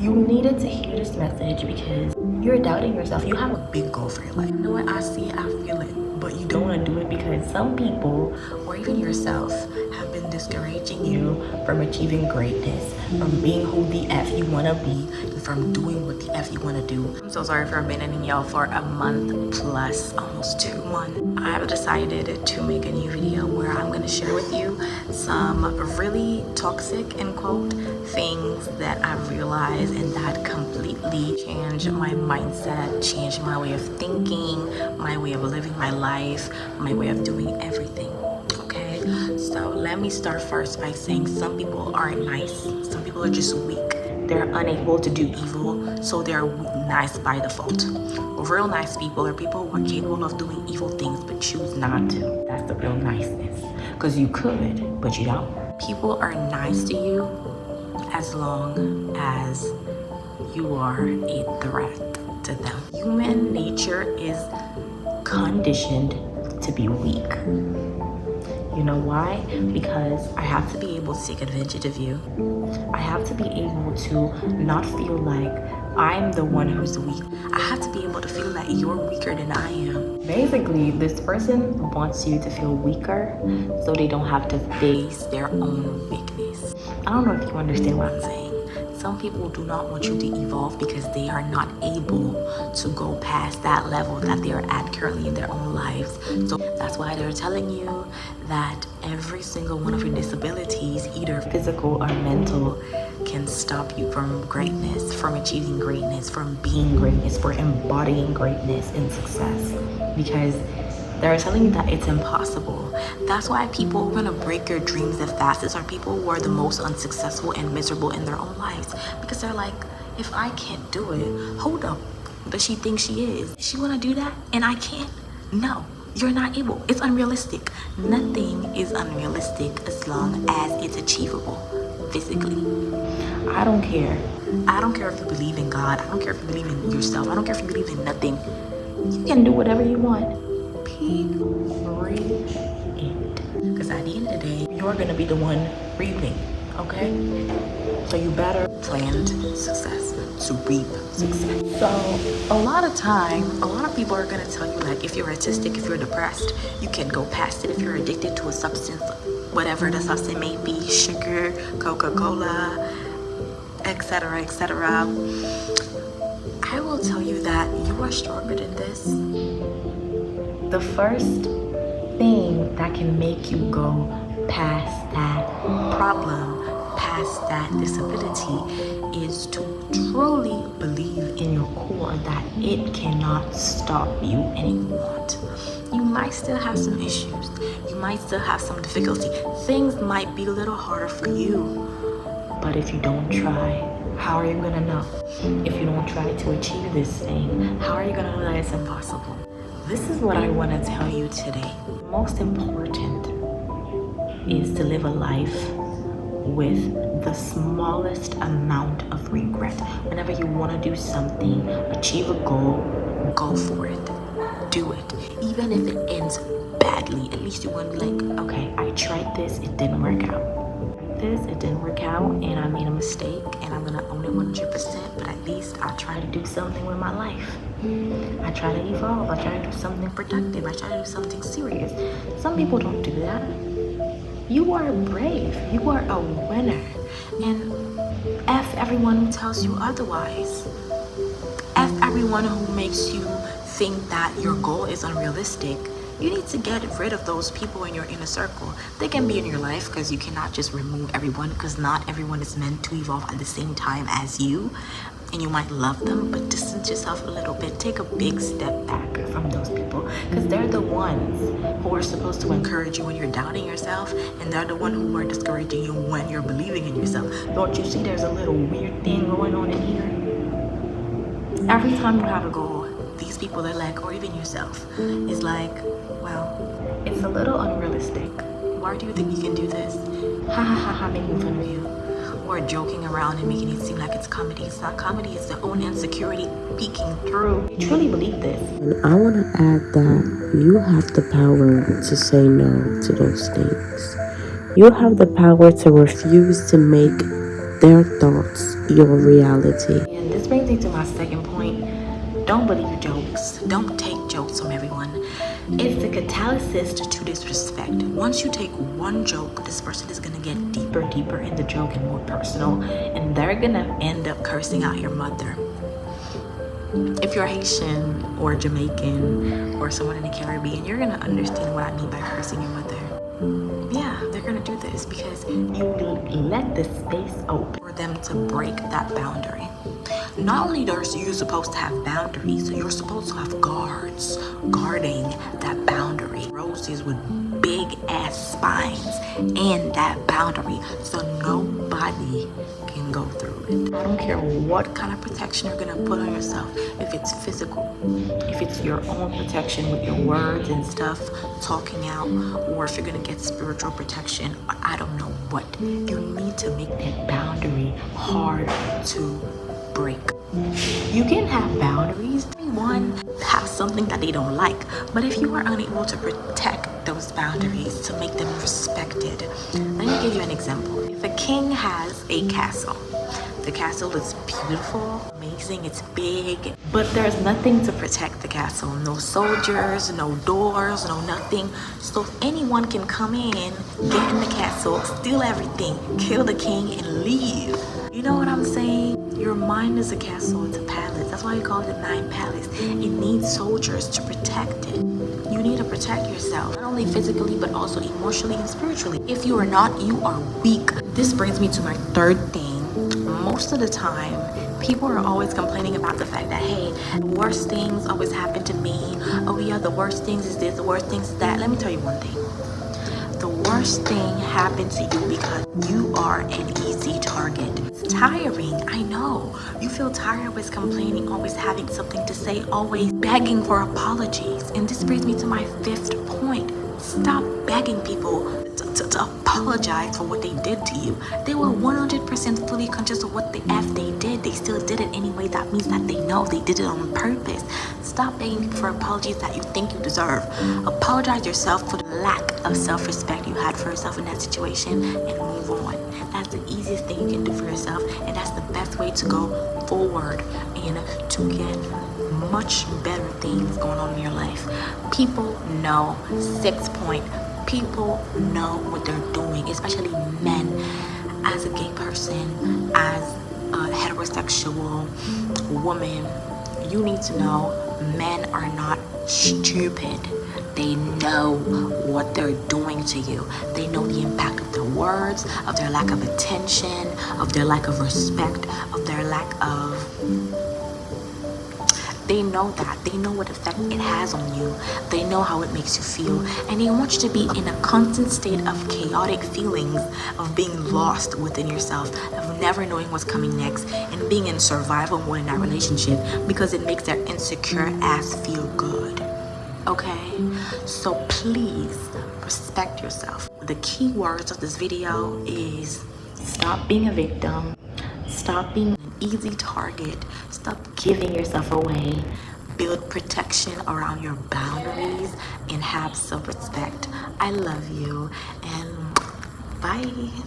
You needed to hear this message because you're doubting yourself. You have a big goal for your life. You know what? I see it, I feel it. But you don't want to do it because some people, or even yourself, have been discouraging you from achieving greatness, from being who the F you want to be, and from doing what the F you want to do. I'm so sorry for abandoning y'all for a month plus, almost 2 months. I have decided to make a new video where I'm going to share with you some really toxic, end quote, things that I've realized and that completely changed my mindset, changed my way of thinking, my way of living my life, my way of doing everything. Okay, so let me start first by saying some people aren't nice. Some people are just weak. They're unable to do evil, so they're nice by default. Real nice people are people who are capable of doing evil things but choose not to. That's the real niceness. Because you could, but you don't. People are nice to you as long as you are a threat to them. Human nature is conditioned to be weak. You know why? Because I have to be able to take advantage of you. I have to be able to not feel like I'm the one who's weak. I have to be able to feel that you're weaker than I am. Basically, this person wants you to feel weaker so they don't have to face their own weakness. I don't know if you understand what I'm saying. Some people do not want you to evolve because they are not able to go past that level that they are at currently in their own lives. So that's why they're telling you that every single one of your disabilities, either physical or mental, can stop you from greatness, from achieving greatness, from being greatness, for embodying greatness and success. Because they're telling you that it's impossible. That's why people who are gonna break your dreams the fastest are people who are the most unsuccessful and miserable in their own lives. Because they're like, if I can't do it, hold up. Does she think she is? She wanna do that and I can't? No, you're not able. It's unrealistic. Nothing is unrealistic as long as it's achievable physically. I don't care. I don't care if you believe in God. I don't care if you believe in yourself. I don't care if you believe in nothing. You can do whatever you want. Period. Because at the end of the day, you're gonna be the one reaping, okay? So you better plan success to reap success. So a lot of people are gonna tell you, like, if you're autistic, if you're depressed, you can go past it. If you're addicted to a substance, whatever the substance may be, sugar, Coca-Cola, etc., etc., I will tell you that you are stronger than this. The first thing that can make you go past that problem, past that disability, is to truly believe in your core that it cannot stop you anymore. You might still have some issues. You might still have some difficulty. Things might be a little harder for you. But if you don't try, how are you gonna know? If you don't try to achieve this thing, how are you gonna know that it's impossible? This is what I want to tell you today. Most important is to live a life with the smallest amount of regret. Whenever you want to do something, achieve a goal, go for it. Do it. Even if it ends badly, at least you want to be like, okay, I tried this, it didn't work out. It didn't work out and I made a mistake and I'm gonna own it 100%, but at least I try to do something with my life. I try to evolve. I try to do something productive. I try to do something serious. Some people don't do that. You are brave. You are a winner. And F everyone who tells you otherwise. F everyone who makes you think that your goal is unrealistic. You need to get rid of those people in your inner circle. They can be in your life because you cannot just remove everyone, because not everyone is meant to evolve at the same time as you. And you might love them, but distance yourself a little bit. Take a big step back from those people, because they're the ones who are supposed to encourage you when you're doubting yourself, and they're the ones who are discouraging you when you're believing in yourself. Don't you see there's a little weird thing going on in here? Every time you have a goal, these people are like, or even yourself, is like, well, it's a little unrealistic. Why do you think you can do this? Ha ha ha ha, making fun of you. Or joking around and making it seem like it's comedy. It's not comedy, it's their own insecurity peeking through. You truly believe this. And I want to add that you have the power to say no to those things. You have the power to refuse to make their thoughts your reality. And this brings me to my second point. Don't believe jokes. Don't take jokes from everyone. It's the catalyst to disrespect. Once you take one joke, this person is gonna get deeper in the joke and more personal, and they're gonna end up cursing out your mother. If you're Haitian or Jamaican or someone in the Caribbean, you're gonna understand what I mean by cursing your mother. Yeah, they're gonna do this because you let the space open for them to break that boundary. Not only are you supposed to have boundaries, you're supposed to have guards guarding that boundary. Roses with big ass spines and that boundary so nobody can go through it. I don't care what kind of protection you're gonna put on yourself, if it's physical, if it's your own protection with your words and stuff, talking out, or if you're gonna get spiritual protection, I don't know what. You need to make that boundary hard to break. You can have boundaries. Everyone have something that they don't like, but if you are unable to protect those boundaries to make them respected, let me give you an example. If a king has a castle, the castle is beautiful, amazing, it's big, but there's nothing to protect the castle. No soldiers, no doors, no nothing. So anyone can come in, get in the castle, steal everything, kill the king, and leave. You know what I'm saying? Your mind is a castle, it's a palace. That's why you call it the Nine Palace. It needs soldiers to protect it. You need to protect yourself, not only physically, but also emotionally and spiritually. If you are not, you are weak. This brings me to my third thing. Most of the time, people are always complaining about the fact that, hey, the worst things always happen to me. Oh yeah, the worst things is this, the worst things is that. Let me tell you one thing. The worst thing happened to you because you are an easy target. It's tiring, I know. You feel tired always complaining, always having something to say, always begging for apologies. And this brings me to my fifth point. Stop begging people to apologize for what they did to you. They were 100% fully conscious of what the F they did. They still did it anyway. That means that they know they did it on purpose. Stop begging for apologies that you think you deserve. Apologize yourself for the lack of self-respect you had for yourself in that situation and move on. That's the easiest thing you can do for yourself, and that's the best way to go forward and to get much better things going on in your life. People know. 6 point. People know what they're doing, especially men. As a gay person, as a heterosexual woman, you need to know men are not stupid. They know what they're doing to you. They know the impact of their words, of their lack of attention, of their lack of respect, of their lack of... They know that. They know what effect it has on you. They know how it makes you feel. And they want you to be in a constant state of chaotic feelings, of being lost within yourself, of never knowing what's coming next, and being in survival mode in that relationship because it makes their insecure ass feel good. Okay? So please respect yourself. The key words of this video is stop being a victim. Stop being an easy target. Stop giving yourself away. Build protection around your boundaries and have self-respect. I love you and bye.